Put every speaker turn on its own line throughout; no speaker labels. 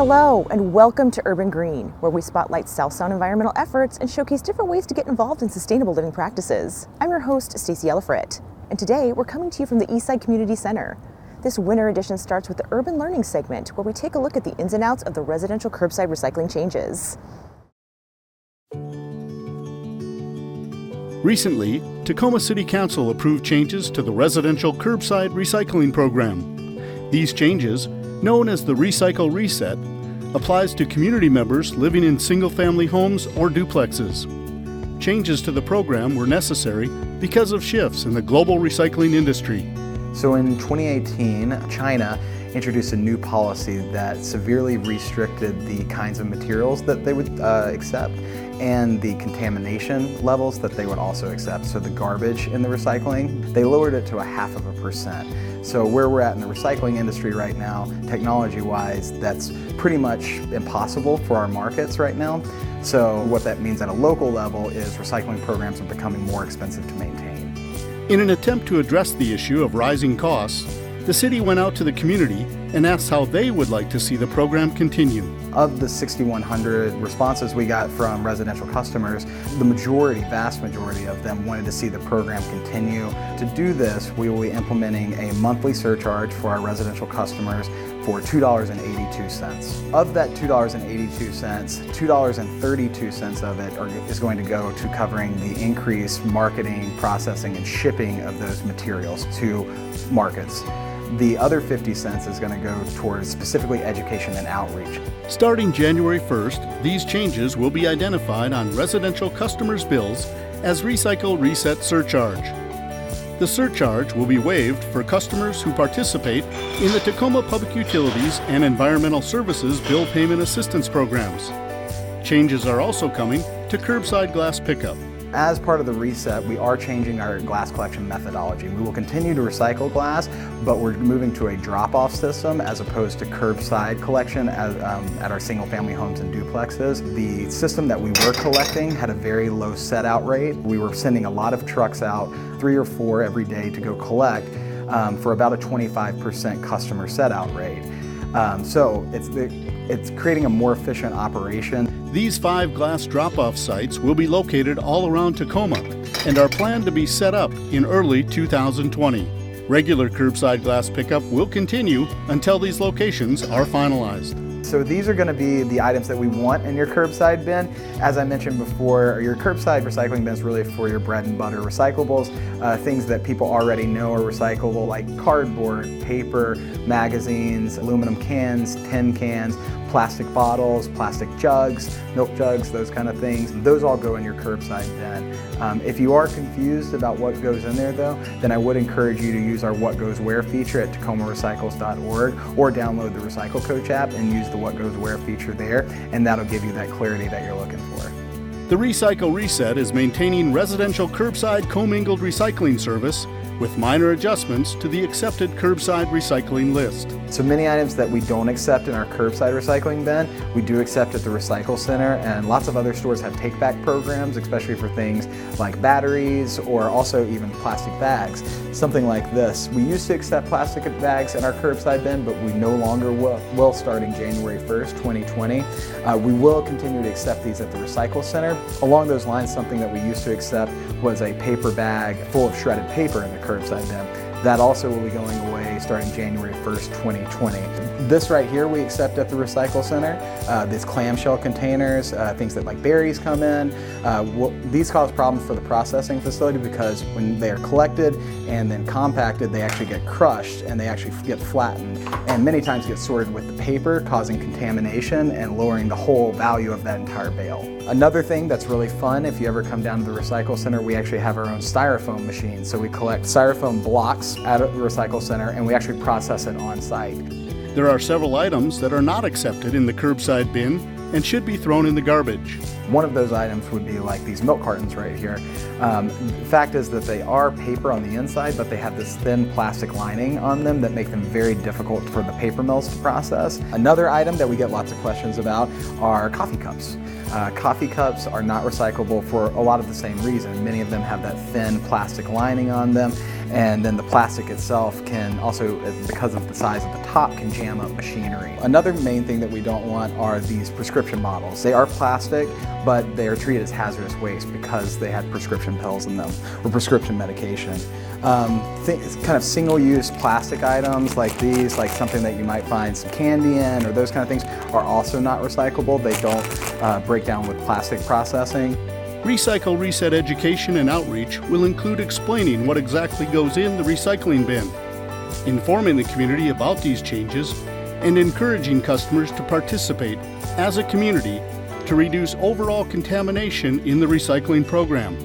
Hello and welcome to Urban Green, where we spotlight South Sound environmental efforts and showcase different ways to get involved in sustainable living practices. I'm your host, Stacey Ellifrit, and today we're coming to you from the Eastside Community Center. This winter edition starts with the Urban Learning segment, where we take a look at the ins and outs of the Residential Curbside Recycling Changes.
Recently, Tacoma City Council approved changes to the Residential Curbside Recycling Program. These changes, known as the Recycle Reset, applies to community members living in single-family homes or duplexes. Changes to the program were necessary because of shifts in the global recycling industry.
So in 2018, China introduced a new policy that severely restricted the kinds of materials that they would accept and the contamination levels that they would also accept. So the garbage in the recycling, they lowered it to 0.5%. So where we're at in the recycling industry right now, technology-wise, that's pretty much impossible for our markets right now. So what that means at a local level is recycling programs are becoming more expensive to maintain.
In an attempt to address the issue of rising costs, the city went out to the community and asked how they would like to see the program continue.
Of the 6,100 responses we got from residential customers, the vast majority of them wanted to see the program continue. To do this, we will be implementing a monthly surcharge for our residential customers for $2.82. Of that $2.82, $2.32 of it is going to go to covering the increased marketing, processing, and shipping of those materials to markets. The other 50 cents is going to go towards specifically education and outreach.
Starting January 1st, these changes will be identified on residential customers' bills as Recycle Reset Surcharge. The surcharge will be waived for customers who participate in the Tacoma Public Utilities and Environmental Services Bill Payment Assistance Programs. Changes are also coming to curbside glass pickup.
As part of the reset, we are changing our glass collection methodology. We will continue to recycle glass, but we're moving to a drop-off system as opposed to curbside collection at our single-family homes and duplexes. The system that we were collecting had a very low set-out rate. We were sending a lot of trucks out, 3 or 4 every day to go collect for about a 25% customer set-out rate. So it's creating a more efficient operation.
These 5 glass drop-off sites will be located all around Tacoma and are planned to be set up in early 2020. Regular curbside glass pickup will continue until these locations are finalized.
So these are going to be the items that we want in your curbside bin. As I mentioned before, your curbside recycling bin is really for your bread and butter recyclables, things that people already know are recyclable, like cardboard, paper, magazines, aluminum cans, tin cans, plastic bottles, plastic jugs, milk jugs, those kind of things. Those all go in your curbside bin. If you are confused about what goes in there though, then I would encourage you to use our What Goes Where feature at tacomarecycles.org or download the Recycle Coach app and use the What Goes Where feature there, and that'll give you that clarity that you're looking for.
The Recycle Reset is maintaining residential curbside commingled recycling service with minor adjustments to the accepted curbside recycling list.
So many items that we don't accept in our curbside recycling bin, we do accept at the Recycle Center, and lots of other stores have take-back programs, especially for things like batteries or also even plastic bags. Something like this. We used to accept plastic bags in our curbside bin, but we no longer will starting January 1st, 2020. We will continue to accept these at the Recycle Center. Along those lines, something that we used to accept was a paper bag full of shredded paper in the curbside bin. That also will be going away starting January 1st, 2020. This right here we accept at the Recycle Center. These clamshell containers, things that like berries come in. These cause problems for the processing facility because when they are collected and then compacted, they actually get crushed and they actually get flattened and many times get sorted with the paper, causing contamination and lowering the whole value of that entire bale. Another thing that's really fun, if you ever come down to the Recycle Center, we actually have our own styrofoam machine. So we collect styrofoam blocks at the Recycle Center and we actually process it on site.
There are several items that are not accepted in the curbside bin and should be thrown in the garbage.
One of those items would be like these milk cartons right here. The fact is that they are paper on the inside, but they have this thin plastic lining on them that make them very difficult for the paper mills to process. Another item that we get lots of questions about are coffee cups. Coffee cups are not recyclable for a lot of the same reason. Many of them have that thin plastic lining on them, And then the plastic itself can also, because of the size of the top, can jam up machinery. Another main thing that we don't want are these prescription bottles. They are plastic, but they are treated as hazardous waste because they had prescription pills in them, or prescription medication. Kind of single-use plastic items like these, like something that you might find some candy in, or those kind of things, are also not recyclable. They don't break down with plastic processing.
Recycle Reset education and outreach will include explaining what exactly goes in the recycling bin, informing the community about these changes, and encouraging customers to participate as a community to reduce overall contamination in the recycling program.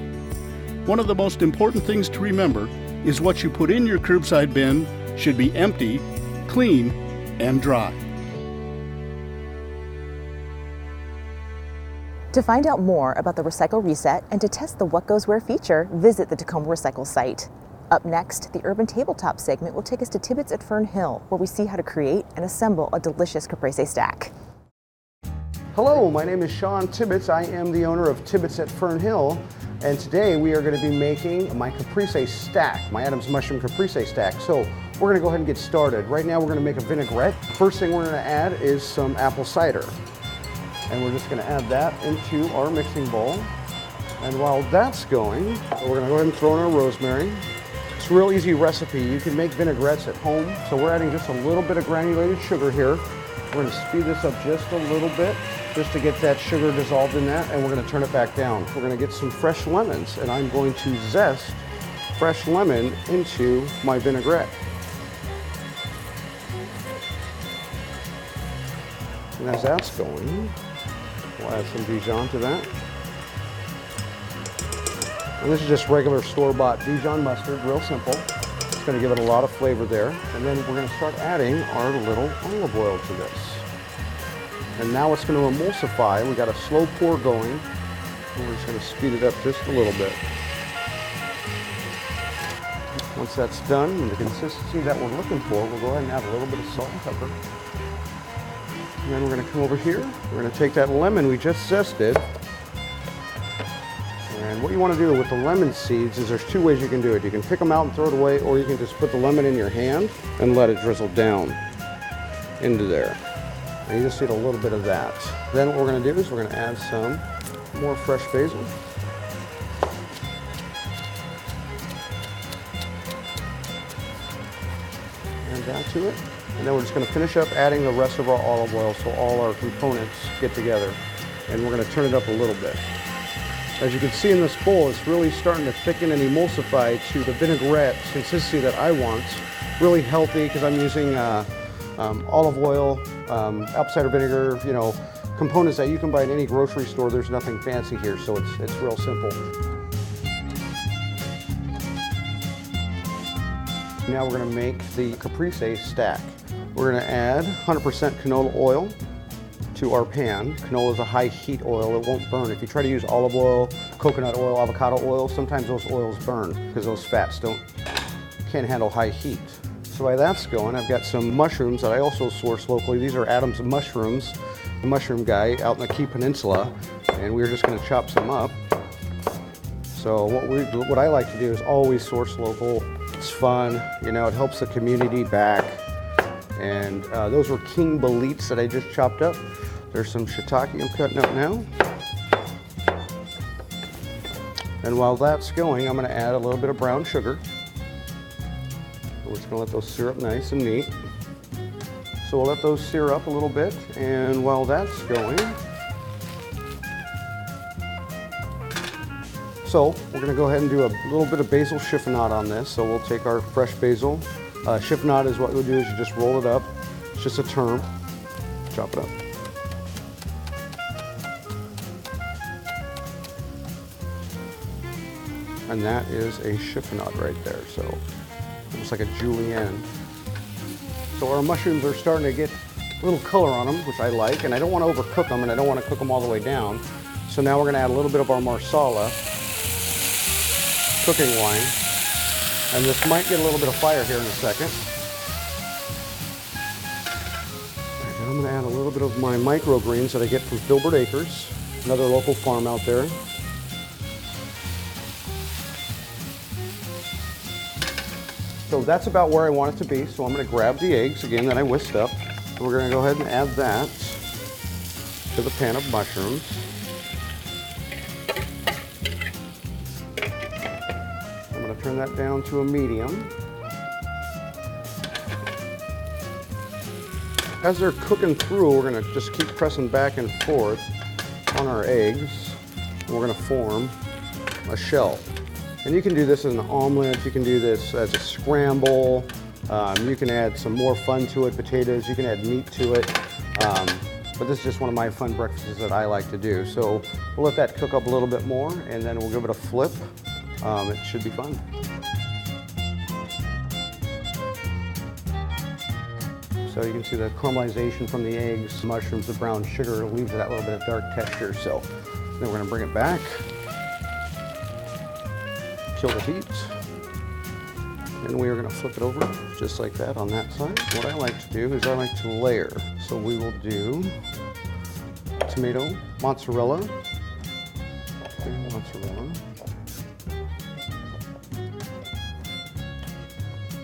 One of the most important things to remember is what you put in your curbside bin should be empty, clean, and dry.
To find out more about the Recycle Reset and to test the What Goes Where feature, visit the Tacoma Recycle site. Up next, the Urban Tabletop segment will take us to Tibbetts at Fern Hill, where we see how to create and assemble a delicious Caprese Stack.
Hello, my name is Sean Tibbetts. I am the owner of Tibbetts at Fern Hill, and today we are going to be making my Caprese Stack, my Adams Mushroom Caprese Stack. So we're going to go ahead and get started. Right now we're going to make a vinaigrette. First thing we're going to add is some apple cider. And we're just going to add that into our mixing bowl. And while that's going, we're going to go ahead and throw in our rosemary. It's a real easy recipe. You can make vinaigrettes at home. So we're adding just a little bit of granulated sugar here. We're going to speed this up just a little bit, just to get that sugar dissolved in that, and we're going to turn it back down. We're going to get some fresh lemons, and I'm going to zest fresh lemon into my vinaigrette. And as that's going, we'll add some Dijon to that. And this is just regular store-bought Dijon mustard, real simple. It's going to give it a lot of flavor there. And then we're going to start adding our little olive oil to this. And now it's going to emulsify. We got a slow pour going. And we're just going to speed it up just a little bit. Once that's done, and the consistency that we're looking for, we'll go ahead and add a little bit of salt and pepper. And then we're going to come over here. We're going to take that lemon we just zested. And what you want to do with the lemon seeds is there's two ways you can do it. You can pick them out and throw it away, or you can just put the lemon in your hand and let it drizzle down into there. And you just need a little bit of that. Then what we're going to do is we're going to add some more fresh basil. Add that to it. And then we're just going to finish up adding the rest of our olive oil so all our components get together. And we're going to turn it up a little bit. As you can see in this bowl, it's really starting to thicken and emulsify to the vinaigrette consistency that I want. Really healthy because I'm using olive oil, apple cider vinegar, you know, components that you can buy in any grocery store. There's nothing fancy here, so it's real simple. Now we're going to make the Caprese Stack. We're going to add 100% canola oil to our pan. Canola is a high heat oil, it won't burn. If you try to use olive oil, coconut oil, avocado oil, sometimes those oils burn because those fats can't handle high heat. So while that's going, I've got some mushrooms that I also source locally. These are Adams mushrooms, the mushroom guy out in the Key Peninsula, and we're just going to chop some up. So what I like to do is always source local. It's fun, you know, it helps the community back. And those were king boletes that I just chopped up. There's some shiitake I'm cutting up now. And while that's going, I'm going to add a little bit of brown sugar. We're just going to let those sear up nice and neat. So we'll let those sear up a little bit. And while that's going, so we're going to go ahead and do a little bit of basil chiffonade on this. So we'll take our fresh basil. Chiffonade is what we'll do is you just roll it up. It's just a term. Chop it up. And that is a chiffonade right there. So almost like a julienne. So our mushrooms are starting to get a little color on them, which I like, and I don't want to overcook them, and I don't want to cook them all the way down. So now we're going to add a little bit of our marsala cooking wine. And this might get a little bit of fire here in a second. And I'm going to add a little bit of my microgreens that I get from Filbert Acres, another local farm out there. So that's about where I want it to be. So I'm going to grab the eggs again that I whisked up. And we're going to go ahead and add that to the pan of mushrooms. I'm going to turn that down to a medium. As they're cooking through, we're going to just keep pressing back and forth on our eggs. We're going to form a shell. And you can do this as an omelet, you can do this as a scramble, you can add some more fun to it, potatoes, you can add meat to it. But this is just one of my fun breakfasts that I like to do. So we'll let that cook up a little bit more and then we'll give it a flip. It should be fun. So you can see the caramelization from the eggs, mushrooms, the brown sugar leaves that little bit of dark texture. So then we're going to bring it back. Kill the heat, and we are going to flip it over just like that on that side. What I like to do is I like to layer. So we will do tomato, mozzarella, and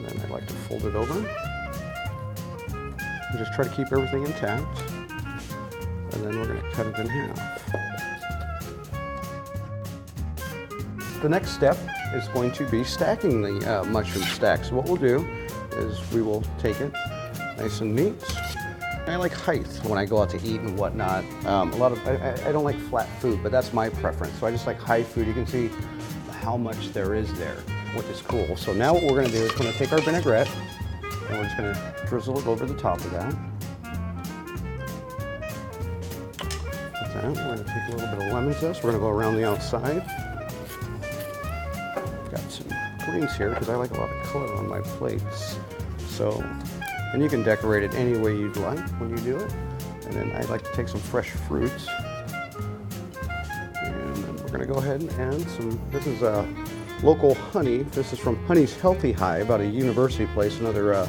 then I like to fold it over and just try to keep everything intact, and then we're going to cut it in half. The next step is going to be stacking the mushroom stack. So what we'll do is we will take it nice and neat. I like height when I go out to eat and whatnot. I don't like flat food, but that's my preference. So I just like high food. You can see how much there is there, which is cool. So now what we're going to do is we're going to take our vinaigrette and we're just going to drizzle it over the top of that. Like that. We're going to take a little bit of lemon zest. We're going to go around the outside. Got some greens here because I like a lot of color on my plates. So, and you can decorate it any way you'd like when you do it. And then I like to take some fresh fruits. And then we're going to go ahead and add some, this is local honey. This is from Honey's Healthy Hive out of University Place, another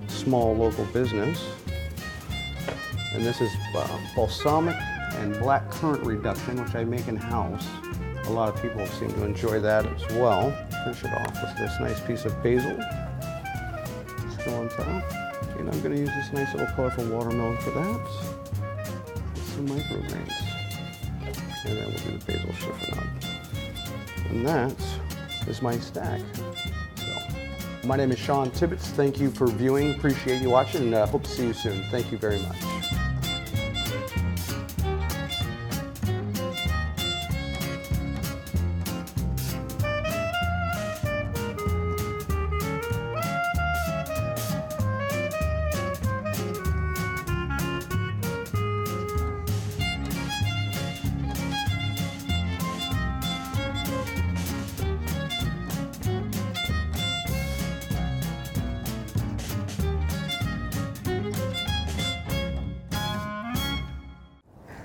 small local business. And this is balsamic and black currant reduction, which I make in-house. A lot of people seem to enjoy that as well. Finish it off with this nice piece of basil. Just go on top. And I'm going to use this nice little colorful watermelon for that. With some microgreens. And then we'll do the basil chiffonade. And that is my stack. So, my name is Sean Tibbetts. Thank you for viewing. Appreciate you watching, and hope to see you soon. Thank you very much.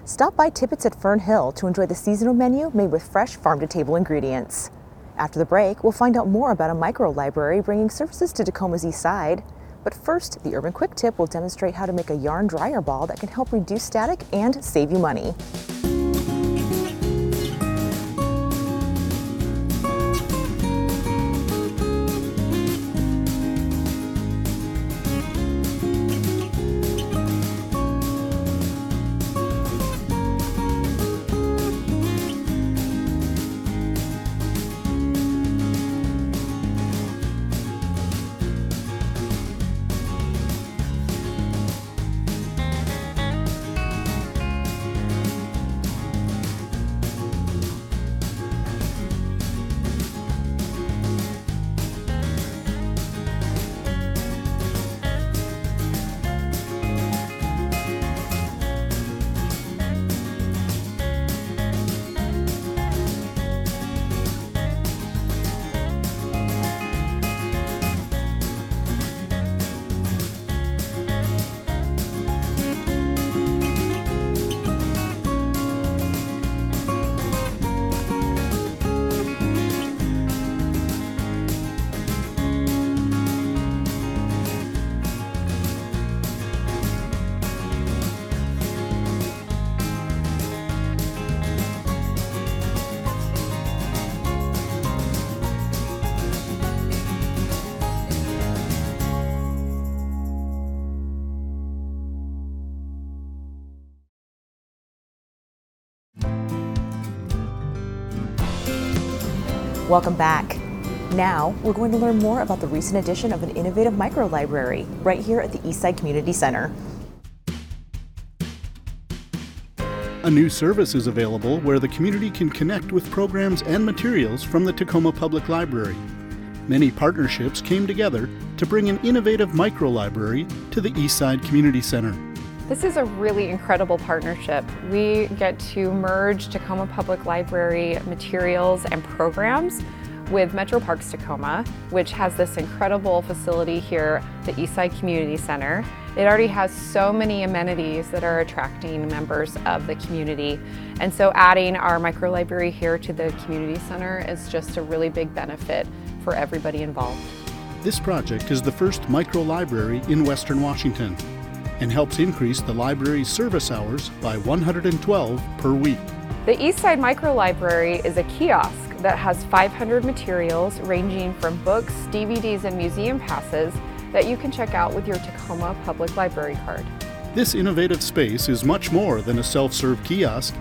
Stop by Tibbetts at Fern Hill to enjoy the seasonal menu made with fresh farm-to-table ingredients. After the break, we'll find out more about a micro-library bringing services to Tacoma's Eastside. But first, the Urban Quick Tip will demonstrate how to make a yarn dryer ball that can help reduce static and save you money. Welcome back. Now, we're going to learn more about the recent addition of an innovative microlibrary right here at the Eastside Community Center.
A new service is available where the community can connect with programs and materials from the Tacoma Public Library. Many partnerships came together to bring an innovative microlibrary to the Eastside Community Center.
This is a really incredible partnership. We get to merge Tacoma Public Library materials and programs with Metro Parks Tacoma, which has this incredible facility here, the Eastside Community Center. It already has so many amenities that are attracting members of the community. And so adding our microlibrary here to the community center is just a really big benefit for everybody involved.
This project is the first microlibrary in Western Washington and helps increase the library's service hours by 112 per week.
The Eastside Microlibrary is a kiosk that has 500 materials ranging from books, DVDs, and museum passes that you can check out with your Tacoma Public Library card.
This innovative space is much more than a self-serve kiosk.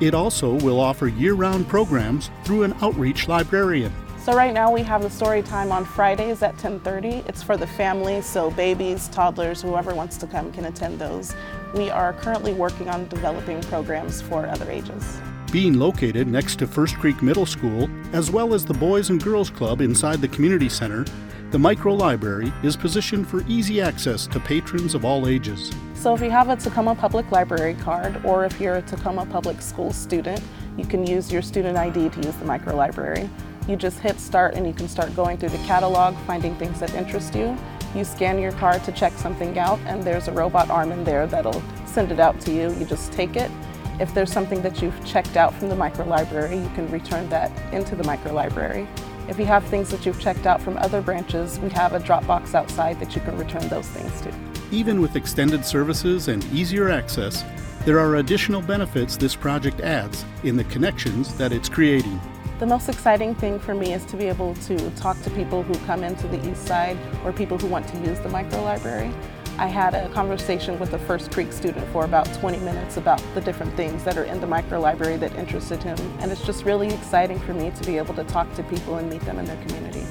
It also will offer year-round programs through an outreach librarian.
So right now we have the story time on Fridays at 10:30. It's for the family, so babies, toddlers, whoever wants to come can attend those. We are currently working on developing programs for other ages.
Being located next to First Creek Middle School, as well as the Boys and Girls Club inside the community center, the microlibrary is positioned for easy access to patrons of all ages.
So if you have a Tacoma Public Library card, or if you're a Tacoma Public School student, you can use your student ID to use the microlibrary. You just hit start and you can start going through the catalog, finding things that interest you. You scan your card to check something out, and there's a robot arm in there that'll send it out to you. You just take it. If there's something that you've checked out from the microlibrary, you can return that into the microlibrary. If you have things that you've checked out from other branches, we have a drop box outside that you can return those things to.
Even with extended services and easier access, there are additional benefits this project adds in the connections that it's creating.
The most exciting thing for me is to be able to talk to people who come into the East Side or people who want to use the microlibrary. I had a conversation with a First Creek student for about 20 minutes about the different things that are in the microlibrary that interested him, and it's just really exciting for me to be able to talk to people and meet them in their community.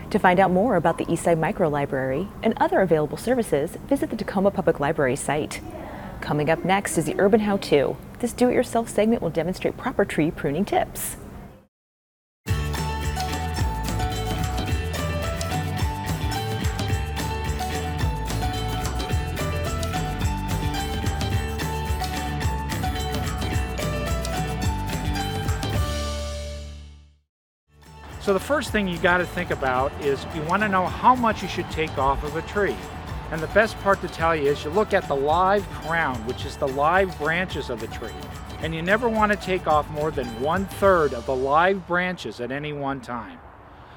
To find out more about the Eastside Microlibrary and other available services, visit the Tacoma Public Library site. Coming up next is the Urban How-To. This do-it-yourself segment will demonstrate proper tree pruning tips.
So the first thing you got to think about is you want to know how much you should take off of a tree. And the best part to tell you is you look at the live crown, which is the live branches of the tree. And you never want to take off more than 1/3 of the live branches at any one time.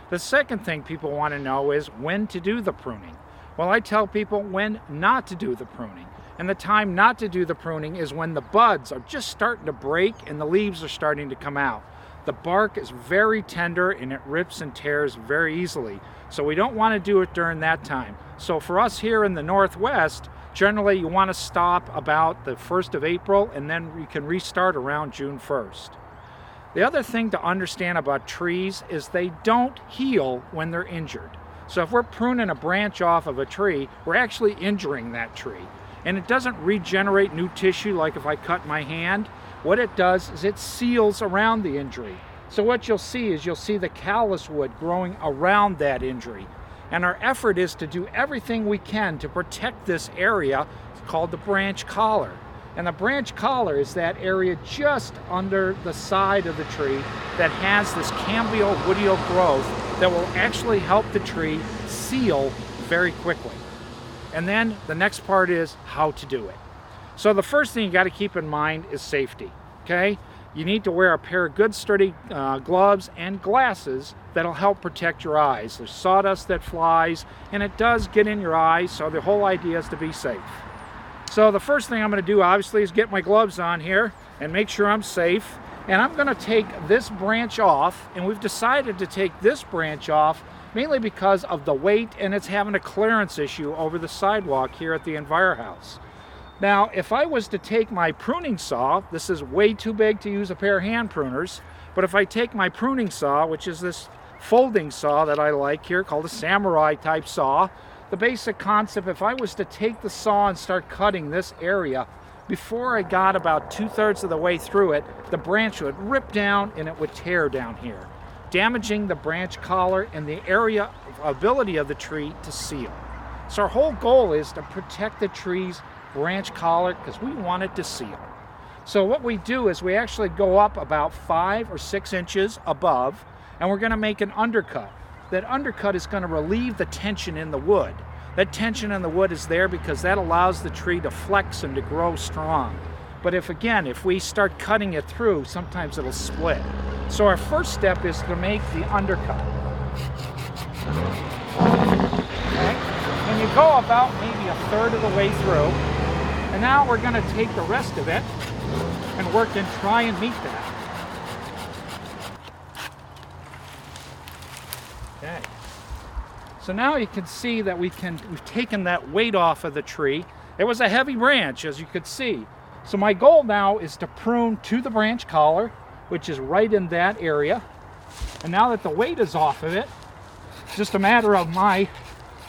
The second thing people want to know is when to do the pruning. Well, I tell people when not to do the pruning. And the time not to do the pruning is when the buds are just starting to break and the leaves are starting to come out. The bark is very tender and it rips and tears very easily. So we don't want to do it during that time. So for us here in the Northwest, generally you want to stop about the 1st of April and then you can restart around June 1st. The other thing to understand about trees is they don't heal when they're injured. So if we're pruning a branch off of a tree, we're actually injuring that tree. And it doesn't regenerate new tissue like if I cut my hand. What it does is it seals around the injury. So what you'll see is you'll see the callus wood growing around that injury. And our effort is to do everything we can to protect this area. It's called the branch collar. And the branch collar is that area just under the side of the tree that has this cambial woodial growth that will actually help the tree seal very quickly. And then the next part is how to do it. So the first thing you got to keep in mind is safety, okay? You need to wear a pair of good sturdy gloves and glasses that'll help protect your eyes. There's sawdust that flies and it does get in your eyes, so the whole idea is to be safe. So the first thing I'm going to do obviously is get my gloves on here and make sure I'm safe. And I'm going to take this branch off, and we've decided to take this branch off mainly because of the weight and it's having a clearance issue over the sidewalk here at the Enviro House. Now, if I was to take my pruning saw, this is way too big to use a pair of hand pruners, but if I take my pruning saw, which is this folding saw that I like here, called a samurai type saw, the basic concept, if I was to take the saw and start cutting this area, before I got about 2/3 of the way through it, the branch would rip down and it would tear down here, damaging the branch collar and the area of ability of the tree to seal. So our whole goal is to protect the tree's branch collar because we want it to seal. So what we do is we actually go up about 5 or 6 inches above, and we're going to make an undercut. That undercut is going to relieve the tension in the wood. That tension in the wood is there because that allows the tree to flex and to grow strong. But if we start cutting it through, sometimes it'll split. So our first step is to make the undercut. Okay? And you go about maybe 1/3 of the way through. And now we're going to take the rest of it and work and try and meet that. Okay. So now you can see that we've taken that weight off of the tree. It was a heavy branch, as you could see. So my goal now is to prune to the branch collar, which is right in that area. And now that the weight is off of it, it's just a matter of my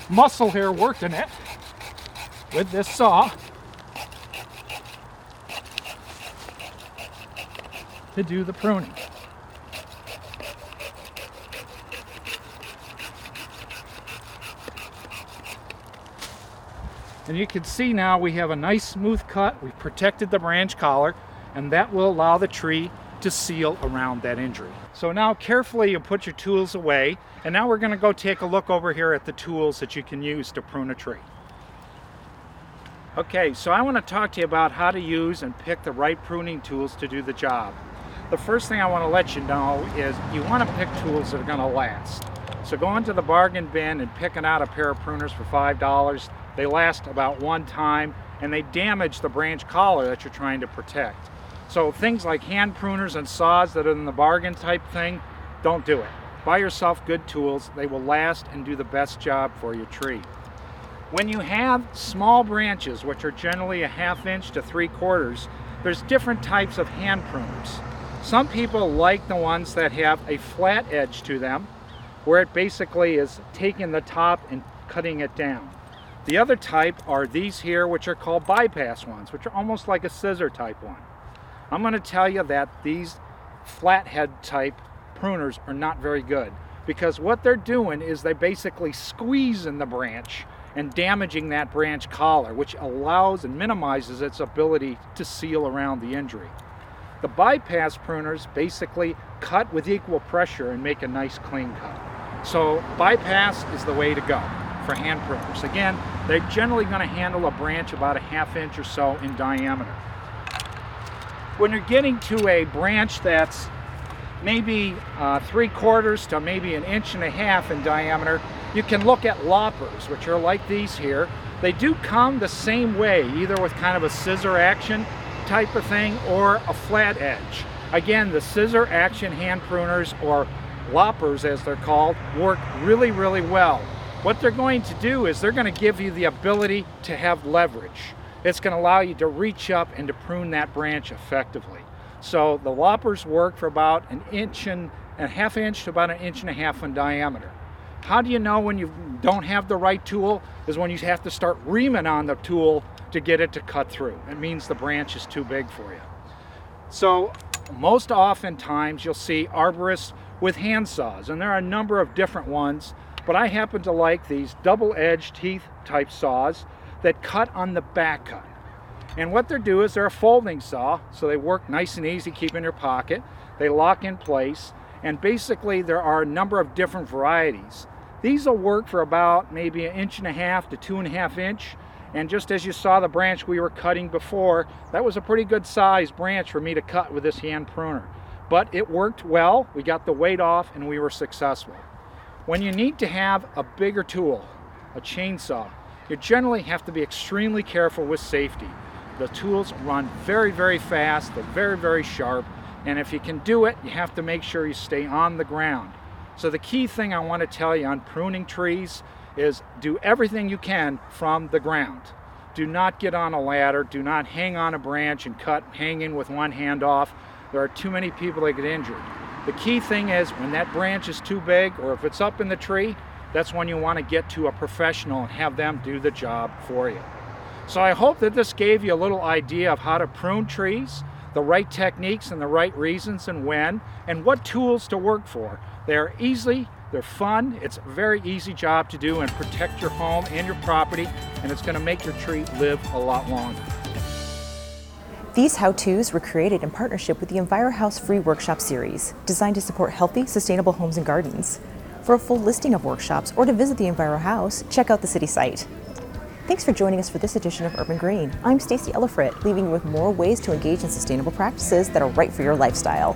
muscle here working it with this saw to do the pruning. And you can see now we have a nice smooth cut. We've protected the branch collar, and that will allow the tree to seal around that injury. So now carefully you put your tools away, and now we're going to go take a look over here at the tools that you can use to prune a tree. Okay, so I want to talk to you about how to use and pick the right pruning tools to do the job. The first thing I want to let you know is you want to pick tools that are going to last. So going to the bargain bin and picking out a pair of pruners for $5, they last about one time and they damage the branch collar that you're trying to protect. So things like hand pruners and saws that are in the bargain type thing, don't do it. Buy yourself good tools. They will last and do the best job for your tree. When you have small branches, which are generally 1/2 inch to 3/4, there's different types of hand pruners. Some people like the ones that have a flat edge to them, where it basically is taking the top and cutting it down. The other type are these here, which are called bypass ones, which are almost like a scissor type one. I'm going to tell you that these flathead type pruners are not very good, because what they're doing is they basically squeeze in the branch and damaging that branch collar, which allows and minimizes its ability to seal around the injury. The bypass pruners basically cut with equal pressure and make a nice clean cut. So bypass is the way to go for hand pruners. Again, they're generally going to handle a branch about 1/2 inch or so in diameter. When you're getting to a branch that's maybe 3/4 to maybe 1.5 inches in diameter, you can look at loppers, which are like these here. They do come the same way, either with kind of a scissor action type of thing or a flat edge. Again, the scissor action hand pruners, or loppers as they're called, work really, really well. What they're going to do is they're going to give you the ability to have leverage. It's going to allow you to reach up and to prune that branch effectively. So the loppers work for about 1.5 inches to about 1.5 inches in diameter. How do you know when you don't have the right tool? Is when you have to start reaming on the tool to get it to cut through. It means the branch is too big for you. So most oftentimes you'll see arborists with hand saws, and there are a number of different ones, but I happen to like these double-edged teeth type saws that cut on the back cut. And what they do is they're a folding saw, so they work nice and easy, keep in your pocket. They lock in place, and basically there are a number of different varieties. These will work for about maybe 1.5 to 2.5 inches. And just as you saw the branch we were cutting before, that was a pretty good sized branch for me to cut with this hand pruner. But it worked well, we got the weight off, and we were successful. When you need to have a bigger tool, a chainsaw, you generally have to be extremely careful with safety. The tools run very, very fast, they're very, very sharp, and if you can do it, you have to make sure you stay on the ground. So the key thing I want to tell you on pruning trees is do everything you can from the ground. do not get on a ladder, do not hang on a branch and cut hanging with one hand off. There are too many people that get injured. The key thing is when that branch is too big or if it's up in the tree, that's when you want to get to a professional and have them do the job for you. So I hope that this gave you a little idea of how to prune trees, the right techniques and the right reasons and when, and what tools to work for. They're easy, they're fun, it's a very easy job to do and protect your home and your property, and it's going to make your tree live a lot longer.
These how-tos were created in partnership with the EnviroHouse Free Workshop Series, designed to support healthy, sustainable homes and gardens. For a full listing of workshops or to visit the EnviroHouse, check out the city site. Thanks for joining us for this edition of Urban Green. I'm Stacey Ellifrit, leaving you with more ways to engage in sustainable practices that are right for your lifestyle.